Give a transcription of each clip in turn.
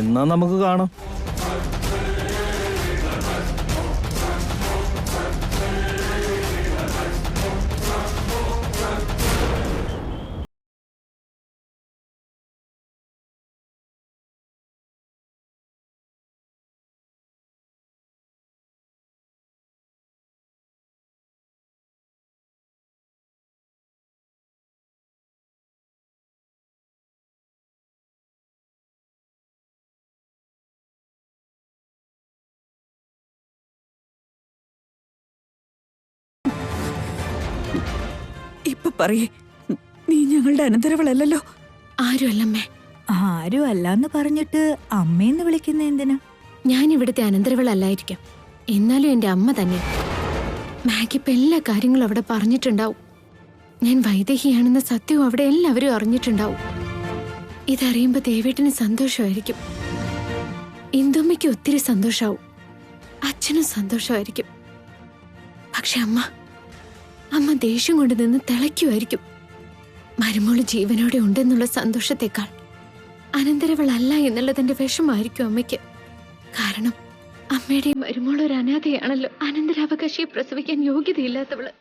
എന്നാ നമുക്ക് കാണാം. ഇപ്പൊ പറയേ, നീ ഞങ്ങളുടെ അനന്തരവളല്ലോ? ആരുമല്ലമ്മേ. ആരും അല്ലാന്ന് പറഞ്ഞിട്ട് അമ്മയെന്ന് വിളിക്കുന്ന എന്തിനാ? ഞാൻ ഇവിടുത്തെ അനന്തരവളല്ലായിരിക്കാം, എന്നാലും എന്റെ അമ്മ തന്നെ. മാഗി ഇപ്പൊ എല്ലാ കാര്യങ്ങളും അവിടെ പറഞ്ഞിട്ടുണ്ടാവും. ഞാൻ വൈദേഹിയാണെന്ന സത്യവും അവിടെ എല്ലാവരും അറിഞ്ഞിട്ടുണ്ടാവും. ഇതറിയുമ്പോ ദേവേട്ടന് സന്തോഷമായിരിക്കും, ഇന്ദുമ്മയ്ക്ക് ഒത്തിരി സന്തോഷാവും, അച്ഛനും സന്തോഷമായിരിക്കും. പക്ഷെ അമ്മ ദേഷ്യം കൊണ്ട് നിന്ന് തിളയ്ക്കുമായിരിക്കും. മരുമോള് ജീവനോടെ ഉണ്ടെന്നുള്ള സന്തോഷത്തെക്കാൾ അനന്തരവളല്ല എന്നുള്ളതിന്റെ വിഷമായിരിക്കും അമ്മയ്ക്ക്. കാരണം അമ്മയുടെയും മരുമോൾ ഒരു അനാഥയാണല്ലോ, അനന്തരാവകാശിയെ പ്രസവിക്കാൻ യോഗ്യതയില്ലാത്തവള്.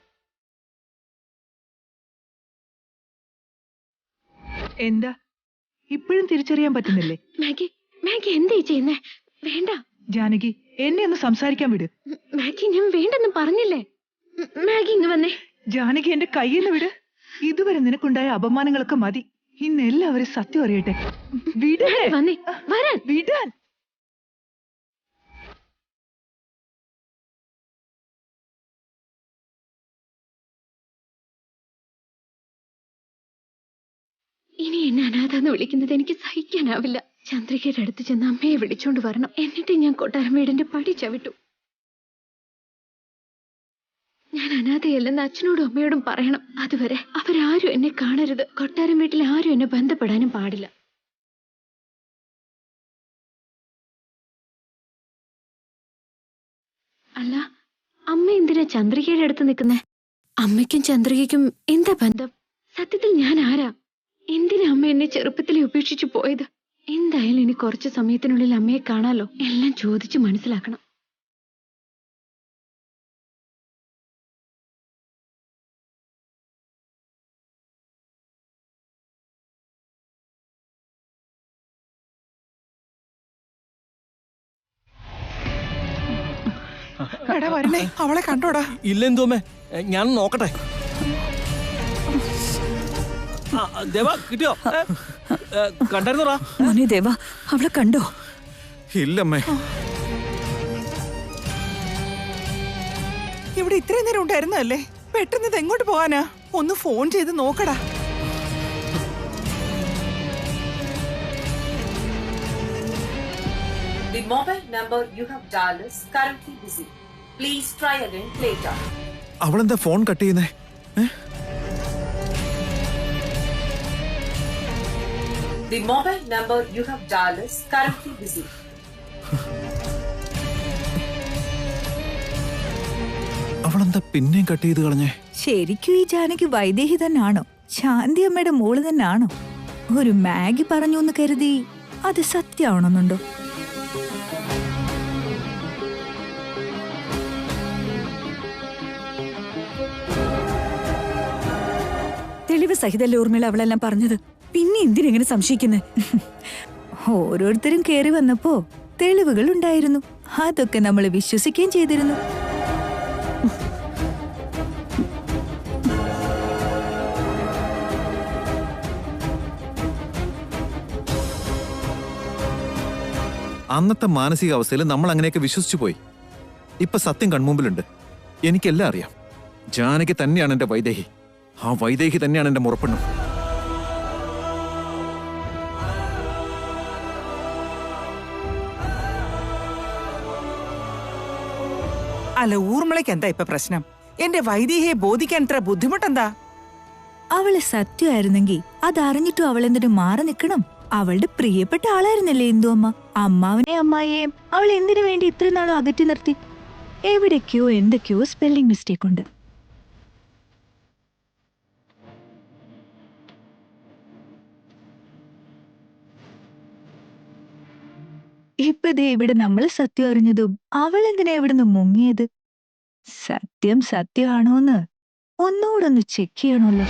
എന്താ ഇപ്പോഴും തിരിച്ചറിയാൻ പറ്റുന്നില്ലേ? മാഗി എന്താ ചെയ്യുന്നേ? വേണ്ട ജാനകി, എന്നെ ഒന്ന് സംസാരിക്കാൻ വിട്. മാഗി, ഞാൻ വേണ്ടെന്ന് പറഞ്ഞില്ലേ. മാഗി ഇങ്ങ് വന്നേ. ജാനകി, എന്റെ കയ്യിൽ നിന്ന് വിട്. ഇതുവരെ നിനക്കുണ്ടായ അപമാനങ്ങളൊക്കെ മതി. ഇന്ന് എല്ലാവരും സത്യം അറിയട്ടെ. വന്നേ, വരാൻ. വിടാൻ. ഇനി എന്നെ അനാഥന്ന് വിളിക്കുന്നത് എനിക്ക് സഹിക്കാനാവില്ല. ചന്ദ്രികയുടെ അടുത്ത് ചെന്ന് അമ്മയെ വിളിച്ചോണ്ട് വരണം. എന്നിട്ട് ഞാൻ കൊട്ടാരം വീടിന്റെ പടി ചവിട്ടു. ഞാൻ അനാഥയല്ലെന്ന് അച്ഛനോടും അമ്മയോടും പറയണം. അതുവരെ അവരാരും എന്നെ കാണരുത്. കൊട്ടാരം വീട്ടിൽ ആരും എന്നെ ബന്ധപ്പെടാനും പാടില്ല. അല്ല, അമ്മ എന്തിനാ ചന്ദ്രികയുടെ അടുത്ത് നിൽക്കുന്നേ? അമ്മയ്ക്കും ചന്ദ്രികയ്ക്കും എന്താ ബന്ധം? സത്യത്തിൽ ഞാൻ ആരാ? എന്തിനാ അമ്മ എന്നെ ചെറുപ്പത്തിലെ ഉപേക്ഷിച്ചു പോയത്? എന്തായാലും ഇനി കുറച്ചു സമയത്തിനുള്ളിൽ അമ്മയെ കാണാലോ. എല്ലാം ചോദിച്ചു മനസ്സിലാക്കണം. അവളെ കണ്ടോടാ? ഇല്ലെന്തോമേ, ഞാൻ നോക്കട്ടെ. ദേവ, കിട്ടിയോ? കണ്ടായിരുന്നോടാ? മോനെ ദേവ, അവളെ കണ്ടോ? ഇല്ലമ്മേ. ഇവിടെ ഇത്രയും നേരം ഉണ്ടായിരുന്നല്ലേ? പെട്ടെന്ന് ഇത് എങ്ങോട്ട് പോകാനാ? ഒന്ന് ഫോൺ ചെയ്ത് നോക്കടാ. The mobile number you have dialed is currently busy. Please try again later. അവളെന്താ ഫോൺ കട്ട് ചെയ്യുന്നേ? The mobile number you have dialed is currently busy. അവളെന്താ പിന്നെയും കട്ട് ചെയ്ത് കളഞ്ഞേ? ശരിക്കും ഈ ജാനകി വൈദേഹി തന്നെയാണോ? ശാന്തി അമ്മയുടെ മോള് തന്നെയാണോ? ഒരു മാഗി പറഞ്ഞു എന്ന് കരുതി അത് സത്യമാണെന്നുണ്ടോ? തെളിവ് സഹിതല്ലേ ഊർമിള അവളെല്ലാം പറഞ്ഞത്? പിന്നെ എന്തിനെങ്ങനെ സംശയിക്കുന്നേ? ഓരോരുത്തരും കേറി വന്നപ്പോ തെളിവുകൾ ഉണ്ടായിരുന്നു, അതൊക്കെ നമ്മൾ വിശ്വസിക്കുകയും ചെയ്തിരുന്നു. അന്നത്തെ മാനസികാവസ്ഥയിൽ നമ്മൾ അങ്ങനെയൊക്കെ വിശ്വസിച്ചു പോയി. ഇപ്പൊ സത്യം കൺമുമ്പിലുണ്ട്. എനിക്കെല്ലാം അറിയാം. ജാനകി തന്നെയാണ് എന്റെ വൈദേഹി. ആ വൈദേഹി തന്നെയാണ് എന്റെ മുറപ്പെണ്ണും. അല്ല, ഊർമിളയ്ക്ക് എന്താ ഇപ്പൊ പ്രശ്നം? എന്റെ വൈദേഹിയെ ബോധിക്കാൻ ഇത്ര ബുദ്ധിമുട്ടെന്താ? അവള് സത്യമായിരുന്നെങ്കിൽ അതറിഞ്ഞിട്ടും അവൾ എന്തിനു മാറി നിൽക്കണം? അവളുടെ പ്രിയപ്പെട്ട ആളായിരുന്നല്ലേ ഇന്ദു അമ്മ. അമ്മാവനെ അമ്മായിയേയും അവൾ എന്തിനു വേണ്ടി ഇത്ര നാളും അകറ്റി നിർത്തി? എവിടേക്കോ എന്തൊക്കെയോ സ്പെല്ലിംഗ് മിസ്റ്റേക്ക് ഉണ്ട്. ഇപ്പൊ ദേ ഇവിടെ നമ്മൾ സത്യം അറിഞ്ഞതും അവൾ എന്തിനാ ഇവിടുന്ന് മുങ്ങിയത്? സത്യം സത്യമാണോന്ന് ഒന്നുകൂടൊന്ന് ചെക്ക് ചെയ്യണമല്ലോ.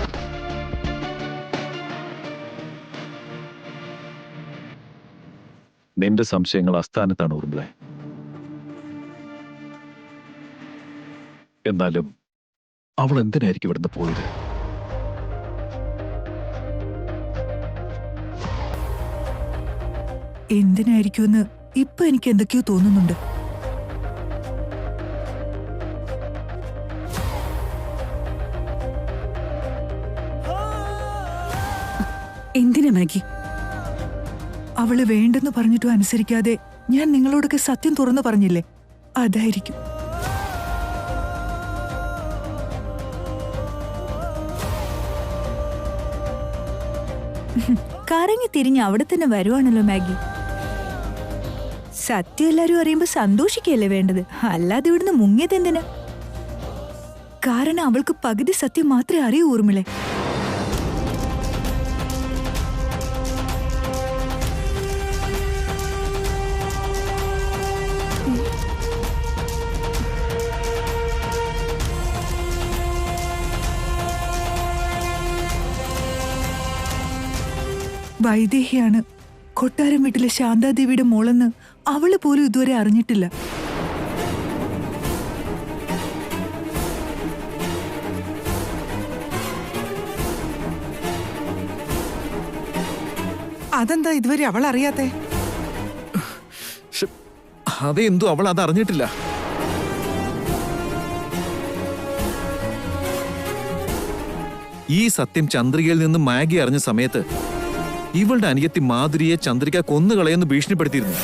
നിന്റെ സംശയങ്ങൾ അസ്ഥാനത്താണ് ഊർമിളെ. എന്നാലും അവൾ എന്തിനായിരിക്കും ഇവിടുന്ന് പോയത്? എന്തിനായിരിക്കുമെന്ന് ഇപ്പൊ എനിക്ക് എന്തൊക്കെയോ തോന്നുന്നുണ്ട്. എന്തിനാ മാഗി? അവള് വേണ്ടെന്ന് പറഞ്ഞിട്ടും അനുസരിക്കാതെ ഞാൻ നിങ്ങളോടൊക്കെ സത്യം തുറന്നു പറഞ്ഞില്ലേ, അതായിരിക്കും. കറങ്ങി തിരിഞ്ഞ് അവിടെ തന്നെ വരുവാണല്ലോ മാഗി. സത്യം എല്ലാരും അറിയുമ്പോ സന്തോഷിക്കല്ലേ വേണ്ടത്, അല്ലാതെ ഇവിടുന്ന് മുങ്ങിയത് എന്തിനാ? കാരണം അവൾക്ക് പകുതി സത്യം മാത്രമേ അറിയൂ ഊർമിളെ. വൈദേഹിയാണ് കൊട്ടാരം വീട്ടിലെ ശാന്താദേവിയുടെ മോളെന്ന് അവള് പോലും ഇതുവരെ അറിഞ്ഞിട്ടില്ല. അതെന്താ ഇതുവരെ അവൾ അറിയാത്തെ? അതെന്തോ അവൾ അത് അറിഞ്ഞിട്ടില്ല. ഈ സത്യം ചന്ദ്രികയിൽ നിന്ന് മാഗി അറിഞ്ഞ സമയത്ത് ഇവളുടെ അനിയത്തി മാധുരിയെ ചന്ദ്രിക കൊന്നുകളയെന്ന് ഭീഷണിപ്പെടുത്തിയിരുന്നു.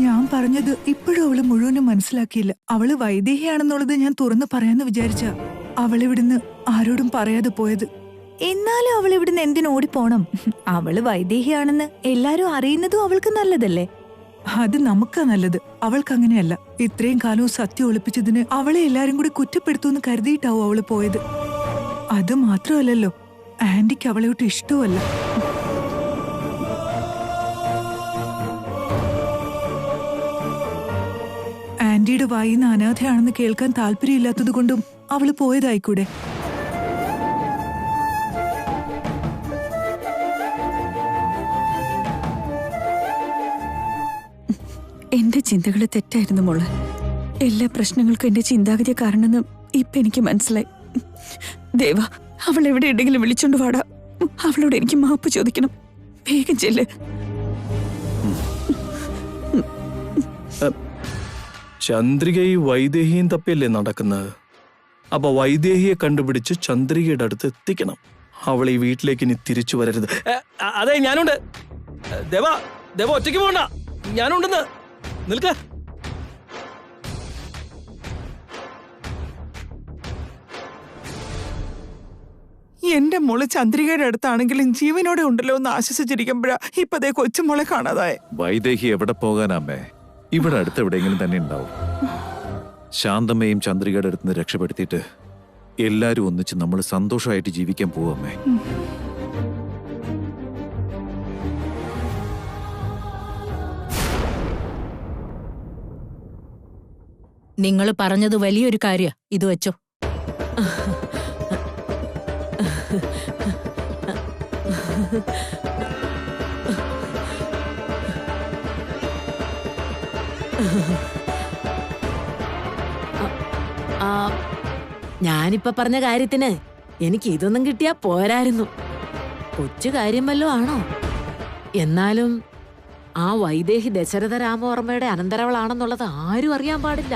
ഞാൻ പറഞ്ഞത് ഇപ്പോഴും അവള് മുഴുവനും മനസ്സിലാക്കിയില്ല. അവള് വൈദേഹിയാണെന്നുള്ളത് ഞാൻ തുറന്നു പറയാന്ന് വിചാരിച്ച അവളിവിടുന്ന് ആരോടും പറയാതെ പോയത്. എന്നാലും അവൾ ഇവിടുന്ന് എന്തിനു ഓടിപ്പോണം? അവള് വൈദേഹിയാണെന്ന് എല്ലാരും അറിയുന്നതും അവൾക്ക് നല്ലതല്ലേ? അത് നമുക്കാ നല്ലത്, അവൾക്ക് അങ്ങനെയല്ല. ഇത്രയും കാലവും സത്യം ഒളിപ്പിച്ചതിന് അവളെ എല്ലാരും കൂടി കുറ്റപ്പെടുത്തുമെന്ന് കരുതിയിട്ടാവും അവള് പോയത്. അത് മാത്രമല്ലല്ലോ, ആന്റിക്ക് അവളെയോട്ട് ഇഷ്ടവുമല്ല. ആന്റിയുടെ വായിന്ന് അനാഥയാണെന്ന് കേൾക്കാൻ താല്പര്യമില്ലാത്തത് കൊണ്ടും അവള് പോയതായിക്കൂടെ? എന്റെ ചിന്തകൾ തെറ്റായിരുന്നു മോളെ. എല്ലാ പ്രശ്നങ്ങൾക്കും എന്റെ ചിന്താഗതിയെ കാരണമെന്ന് ഇപ്പൊ എനിക്ക് മനസ്സിലായി. ദേവ, അവൾ എവിടെ ഉണ്ടെങ്കിലും വിളിച്ചോണ്ട് വാടാ. അവളോട് എനിക്ക് മാപ്പ് ചോദിക്കണം. വേഗം ചെല്ല്. ചന്ദ്രികയും വൈദേഹിയും തപ്പിയല്ലേ നടക്കുന്നത്? അപ്പൊ വൈദേഹിയെ കണ്ടുപിടിച്ച് ചന്ദ്രികയുടെ അടുത്ത് എത്തിക്കണം. അവൾ ഈ വീട്ടിലേക്ക് ഇനി തിരിച്ചു വരരുത്. അതെ, ഞാനുണ്ട്. ദേവ, ദേവ ഒറ്റയ്ക്ക് പോകണ്ട, ഞാനുണ്ടെന്ന്. നിൽക്ക. എന്റെ മോള് ചന്ദ്രികയുടെ അടുത്താണെങ്കിലും ജീവനോടെ ഉണ്ടല്ലോ എന്ന് ആശ്വസിച്ചിരിക്കുമ്പോഴാ ഇപ്പതേ കൊച്ചുമോളെ കാണാതായെ. വൈദേഹി എവിടെ പോകാനമ്മേ? ഇവിടെ അടുത്തെവിടെയെങ്കിലും തന്നെ ഉണ്ടാവും. ശാന്തമ്മയും ചന്ദ്രികയുടെ അടുത്ത് രക്ഷപ്പെടുത്തിയിട്ട് എല്ലാരും ഒന്നിച്ച് നമ്മൾ സന്തോഷമായിട്ട് ജീവിക്കാൻ പോവമ്മേ. നിങ്ങൾ പറഞ്ഞത് വലിയൊരു കാര്യ. ഇത് വെച്ചോ. ഞാനിപ്പ പറഞ്ഞ കാര്യത്തിന് എനിക്ക് ഇതൊന്നും കിട്ടിയാ പോരായിരുന്നു. കൊച്ചു കാര്യം വല്ലോ ആണോ? എന്നാലും ആ വൈദേഹി ദശരഥ രാമവർമ്മയുടെ അനന്തരവളാണെന്നുള്ളത് ആരും അറിയാൻ പാടില്ല.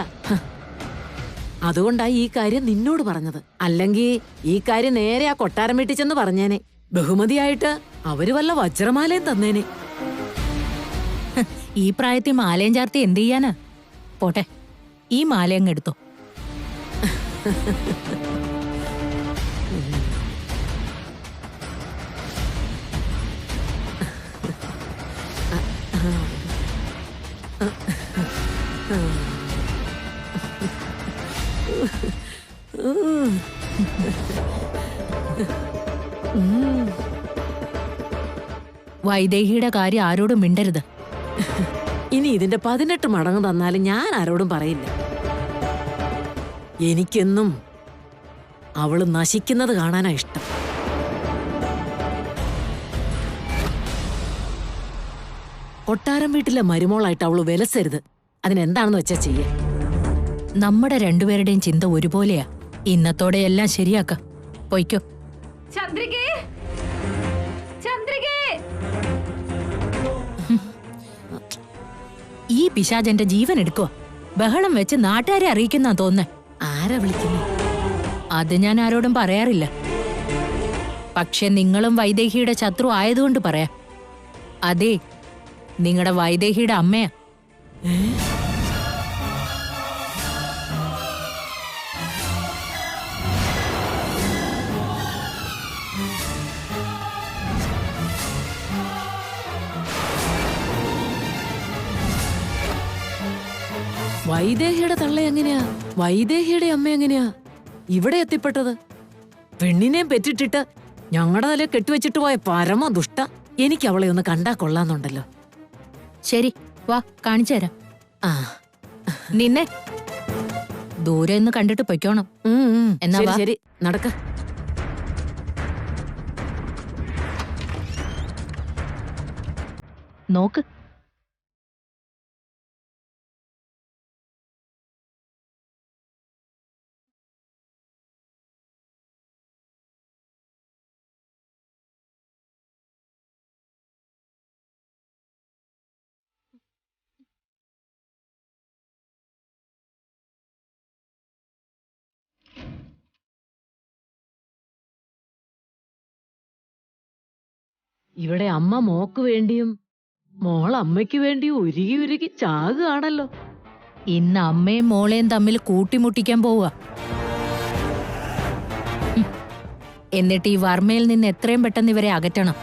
അതുകൊണ്ടായി ഈ കാര്യം നിന്നോട് പറഞ്ഞത്. അല്ലെങ്കിൽ ഈ കാര്യം നേരെ ആ കൊട്ടാരം വീട്ടിൽ ചെന്ന് പറഞ്ഞേനെ. ബഹുമതിയായിട്ട് അവര് വല്ല വജ്രമാലയും തന്നേനെ. ഈ പ്രായത്തിൽ മാലയും ചാർത്തി എന്ത് ചെയ്യാനാ? പോട്ടെ, ഈ മാല അങ്ങ് എടുത്തോ. വൈദേഹിയുടെ കാര്യം ആരോടും മിണ്ടരുത്. ഇനി ഇതിന്റെ 18 മടങ്ങ് തന്നാലും ഞാൻ ആരോടും പറയില്ല. എനിക്കെന്നും അവള് നശിക്കുന്നത് കാണാനാ ഇഷ്ടം. കൊട്ടാരം വീട്ടിലെ മരുമോളായിട്ട് അവള് വിലസരുത്. അതിനെന്താണെന്ന് വെച്ചാ ചെയ്യേ. നമ്മുടെ രണ്ടുപേരുടെയും ചിന്ത ഒരുപോലെയാ. ഇന്നത്തോടെ എല്ലാം ശരിയാക്ക. പൊയ്ക്കോ. ഈ പിശാചന്റെ ജീവൻ എടുക്കുക. ബഹളം വെച്ച് നാട്ടുകാരെ അറിയിക്കുന്ന തോന്നുന്നേ. ആരാ വിളിക്കുന്നേ? അത് ഞാൻ ആരോടും പറയാറില്ല. പക്ഷെ നിങ്ങളും വൈദേഹിയുടെ ശത്രു ആയതുകൊണ്ട് പറയാം. അതെ, നിങ്ങളുടെ വൈദേഹിയുടെ അമ്മയാ. വൈദേഹിയുടെ തള്ള എങ്ങനെയാ? വൈദേഹിയുടെ അമ്മ എങ്ങനെയാ ഇവിടെ എത്തിപ്പെട്ടത്? പെണ്ണിനെ പെറ്റിട്ടിട്ട് ഞങ്ങളുടെ തല കെട്ടിവെച്ചിട്ട് പോയ പരമ ദുഷ്ട. എനിക്ക് അവളെ ഒന്ന് കണ്ടാ കൊള്ളാന്നുണ്ടല്ലോ. ശരി, വാ കാണിച്ചു തരാം. ആ, നിന്നെ ദൂരെ ഒന്ന് കണ്ടിട്ട് പൊയ്ക്കോണം. എന്നാ ശരി വാ. ശരി, നടക്ക. നോക്ക്. ഇവിടെ അമ്മ മോക്ക് വേണ്ടിയും മോൾ അമ്മയ്ക്ക് വേണ്ടിയും ഉരുകി ഉരുകി ചാകുകയാണല്ലോ. ഇന്ന് അമ്മയും മോളെയും തമ്മിൽ കൂട്ടിമുട്ടിക്കാൻ പോവുക. എന്നിട്ട് ഈ വർമ്മയിൽ നിന്ന് എത്രയും പെട്ടെന്ന് ഇവരെ അകറ്റണം.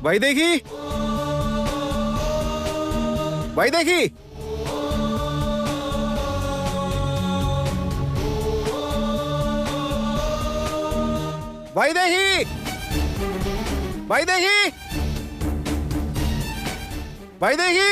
വൈദേഹി, വൈദേഹി, വൈദേഹി, വൈദേഹി, വൈദേഹി.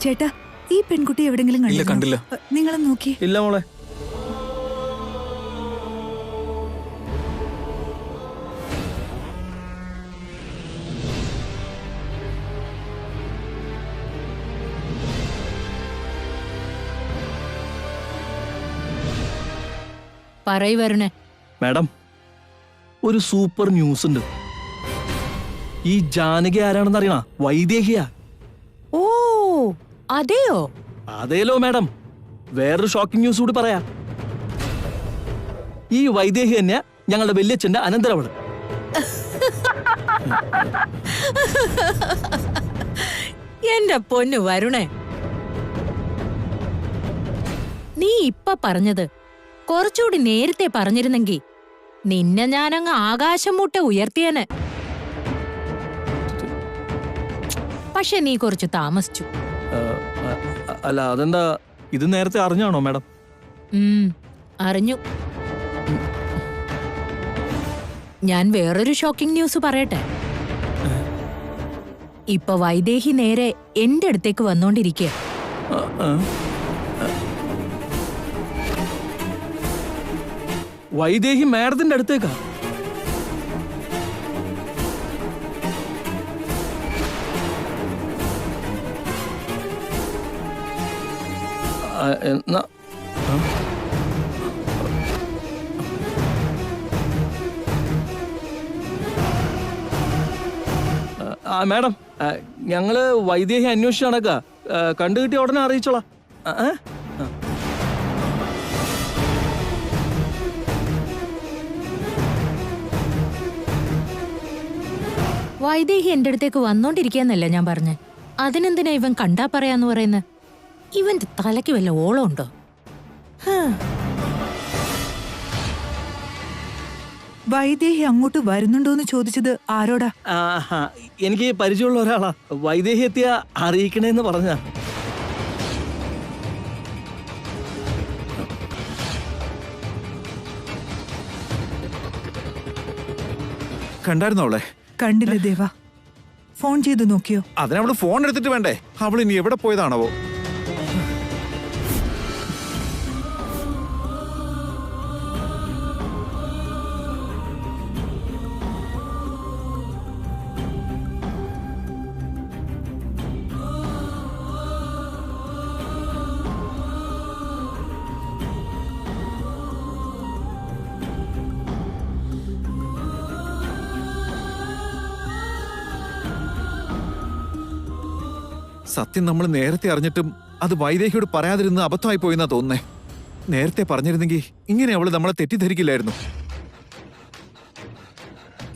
ചേട്ടാ, ഈ പെൺകുട്ടി എവിടെങ്കിലും കണ്ടില്ല. നിങ്ങളെ നോക്കി. ഇല്ല മോളെ. പറയ് വരുണേ. മാഡം, ഒരു സൂപ്പർ ന്യൂസ് ഉണ്ട്. ഈ ജാനകി ആരാണെന്ന് അറിയണ? വൈദേഹിയാ. ഓ, അതെയോ? അതേലോ മാഡം. വേറൊരു ഷോക്കിംഗ് ന്യൂസ് കൂടി പറയാ. ഈ വൈദേഹി തന്നെയാ ഞങ്ങളുടെ വല്യച്ഛന്റെ അനന്തരവള്. എന്റെ പൊന്നു വരുണേ, നീ ഇപ്പൊ പറഞ്ഞത് കുറച്ചുകൂടി നേരത്തെ പറഞ്ഞിരുന്നെങ്കി നിന്നെ ഞാനങ്ങ് ആകാശം മുട്ടെ ഉയർത്തിയേനെ. പക്ഷെ നീ കുറച്ച് താമസിച്ചു. അല്ല, അതെന്താ? ഇത് നേരത്തെ അറിഞ്ഞാണോ മാഡം? അറിഞ്ഞു. ഞാൻ വേറൊരു ഷോക്കിംഗ് ന്യൂസ് പറയട്ടെ. ഇപ്പൊ വൈദേഹി നേരെ എന്റെ അടുത്തേക്ക് വന്നോണ്ടിരിക്കുക. വൈദേഹി മാഡത്തിന്റെ അടുത്തേക്കാ? മാഡം, ഞങ്ങള് വൈദേഹി അന്വേഷിച്ച് നടക്കുക. കണ്ടുകിട്ടിയ ഉടനെ അറിയിച്ചോളാം. വൈദേഹി എന്റെ അടുത്തേക്ക് വന്നോണ്ടിരിക്കാന്നല്ല ഞാൻ പറഞ്ഞേ. അതിനെന്തിനാ ഇവൻ കണ്ടാ പറയാന്ന് പറയുന്നത്? ഇവന്റെ തലയ്ക്ക് വല്ല ഓളം ഉണ്ടോ? വൈദേഹി അങ്ങോട്ട് വരുന്നുണ്ടോന്ന് ചോദിച്ചത് ആരോടാ? എനിക്ക് പരിചയമുള്ള ഒരാളാ. വൈദേഹി എത്തിയ അറിയിക്കണേന്ന് പറഞ്ഞ. കണ്ടായിരുന്നോ അവളെ? കണ്ടില്ല ദേവ. ഫോൺ ചെയ്ത് നോക്കിയോ? അതിനവള് ഫോൺ എടുത്തിട്ട് വേണ്ടേ? അവൾ ഇനി എവിടെ പോയതാണാവോ? സത്യം നമ്മൾ നേരത്തെ അറിഞ്ഞിട്ടും അത് വൈദേഹിയോട് പറയാതിരുന്ന് അബദ്ധമായി പോയെന്നാ തോന്നുന്നേ. നേരത്തെ പറഞ്ഞിരുന്നെങ്കിൽ ഇങ്ങനെ അവള് നമ്മളെ തെറ്റിദ്ധരിക്കില്ലായിരുന്നു.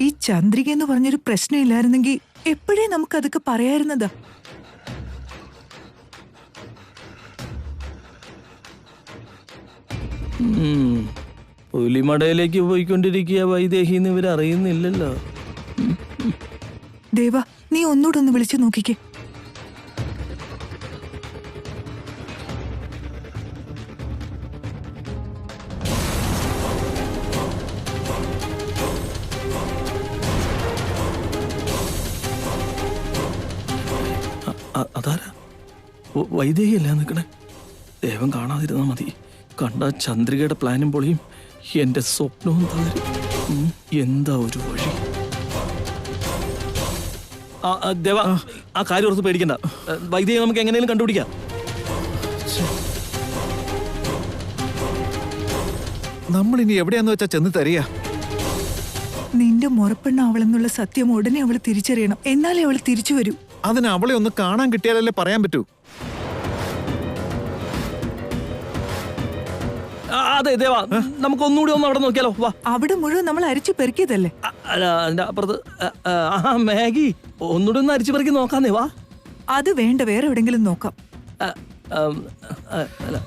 ഈ ചന്ദ്രിക എന്ന് പറഞ്ഞൊരു പ്രശ്നമില്ലായിരുന്നെങ്കിൽ എപ്പോഴേ നമുക്കതൊക്കെ പറയായിരുന്നതാ. പുലിമടയിലേക്ക് പോയിക്കൊണ്ടിരിക്കുക വൈദേഹിന്ന് ഇവരറിയുന്നില്ലല്ലോ. ദേവ, നീ ഒന്നുകൂടെ ഒന്ന് വിളിച്ചു നോക്കിക്കേ. അതാരാ? വൈദേഹിയല്ല നിൽക്കണേ. ദേവൻ കാണാതിരുന്നാ മതി. കണ്ട ചന്ദ്രികയുടെ പ്ലാനും പൊളിയും എന്റെ സ്വപ്നവും തകരും. എന്താ ഒരു വഴി? ദേവ, ആ കാര്യം ഓർത്ത് പേടിക്കണ്ട. വൈദേഹി നമുക്ക് എങ്ങനെയും കണ്ടുപിടിക്കാം. നമ്മൾ ഇനി എവിടെയാന്ന് വെച്ചാ ചെന്ന് തരിക. നിന്റെ മുറപ്പെണ്ണ അവളെന്നുള്ള സത്യം ഉടനെ അവൾ തിരിച്ചറിയണം. എന്നാലേ അവൾ തിരിച്ചു വരൂ. അതിന് അവളെ ഒന്ന് കാണാൻ കിട്ടിയാലല്ലേ പറയാൻ പറ്റൂ. അതെ ദേവ, നമുക്ക് ഒന്നുകൂടി ഒന്ന് അവിടെ നോക്കിയാലോ? വാ. അവിടെ മുഴുവൻ നമ്മൾ അരിച്ചു പെറുക്കിയതല്ലേ? അല്ല, അതിന്റെ അപ്പുറത്ത് മാഗി, ഒന്നുകൂടി ഒന്ന് അരിച്ചു പെറുക്കി നോക്കാന്നേ. വാ. അത് വേണ്ട, വേറെ എവിടെങ്കിലും നോക്കാം. അല്ല,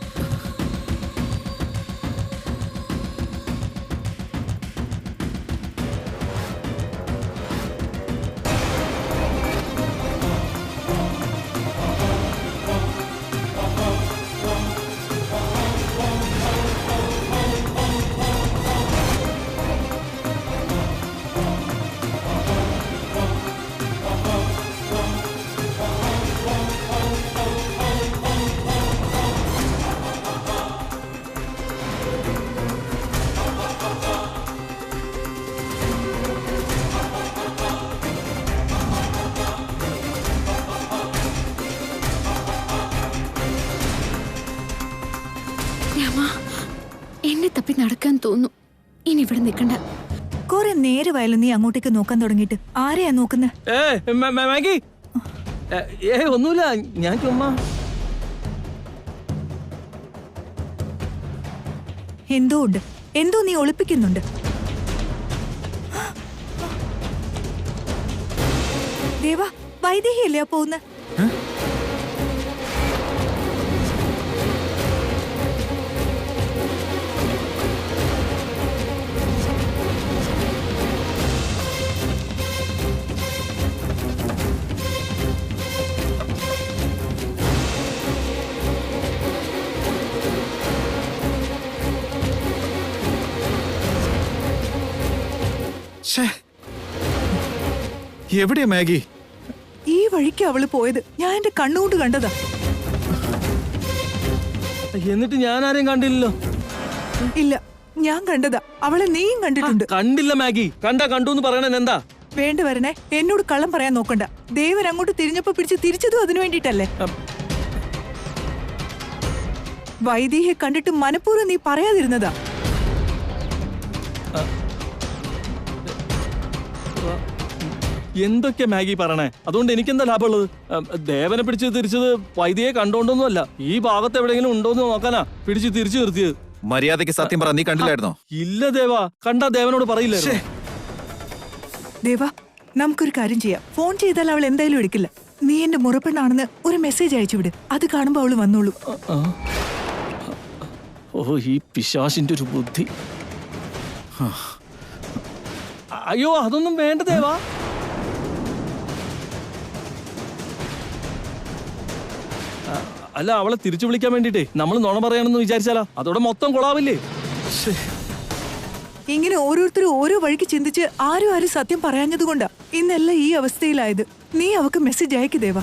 എന്നെ തപ്പി നടക്കാൻ തോന്നുന്നു. ഇനി ഇവിടെ നിൽക്കണ്ട. കുറെ നേരമായാലും നീ അങ്ങോട്ടേക്ക് നോക്കാൻ തുടങ്ങിയിട്ട്. ആരെയാ നോക്കുന്നത്? മാഗി, ഒന്നുമില്ല, ഞാൻ ചുമ്മാ. എന്തോ ഉണ്ട്, എന്തോ നീ ഒളിപ്പിക്കുന്നുണ്ട്. ദേവ, വൈദേഹിയല്ലേ പോകുന്ന? എവിടെയാ മാഗി? ഈ വഴിക്ക് അവള് പോയത് ഞാൻ എന്റെ കണ്ണുകൊണ്ട് കണ്ടതാ. എന്നിട്ട് ഞാൻ ആരെയും കണ്ടില്ലല്ലോ. ഇല്ല, ഞാൻ കണ്ടതാ. അവളെ നീയും കണ്ടിട്ടുണ്ട്. കണ്ടില്ല മാഗി. കണ്ടു എന്ന് പറയണത് എന്താ? വേണ്ട വരണേ, എന്നോട് കള്ളം പറയാൻ നോക്കണ്ട. ദേവൻ അങ്ങോട്ട് തിരിഞ്ഞപ്പോ പിടിച്ച് തിരിച്ചതും അതിനു വേണ്ടിട്ടല്ലേ. വൈദേഹിയെ കണ്ടിട്ട് മനഃപൂർവ്വം നീ പറയാതിരുന്നതാ. എന്തൊക്കെ മാഗി പറയണേ? അതുകൊണ്ട് എനിക്കെന്താ ലാഭമുള്ളത്? ദേവനെ പിടിച്ച് തിരിച്ചത് വൈദ്യയെ കണ്ടോണ്ടൊന്നുമല്ല, ഈ ഭാഗത്ത് എവിടെയെങ്കിലും ഉണ്ടോന്ന് നോക്കാനാ പിടിച്ച് തിരിച്ചു നിർത്തിയത്. മര്യാദയ്ക്ക് സത്യം പറ, നീ കണ്ടില്ലായിരുന്നോ? ഇല്ല ദേവ, കണ്ടാ ദേവനോട് പറയില്ലേ? ദേവ, നമുക്കൊരു കാര്യം ചെയ്യാം. ഫോൺ ചെയ്താൽ അവൾ എന്തായാലും എടുക്കില്ല. നീ എന്റെ മുറപ്പെണ്ണാണെന്ന് ഒരു മെസ്സേജ് അയച്ചു വിട്. അത് കാണുമ്പോ അവള് വന്നോളൂ. ഓ, ഈ പിശാശിന്റെ ഒരു ബുദ്ധി. അയ്യോ, അതൊന്നും വേണ്ട ദേവാ. അല്ല, അവളെ തിരിച്ചു വിളിക്കാൻ വേണ്ടിട്ടേ നമ്മൾ നുണ പറയാണെന്ന് വിചാരിച്ചാലാ അതോടെ മൊത്തം കൊളാവില്ലേ? ഇങ്ങനെ ഓരോരുത്തരും ഓരോ വഴിക്ക് ചിന്തിച്ച് ആരും സത്യം പറയാഞ്ഞതുകൊണ്ടാ ഇന്നെല്ലാം ഈ അവസ്ഥയിലായത്. നീ അവക്ക് മെസ്സേജ് അയക്ക് ദേവ.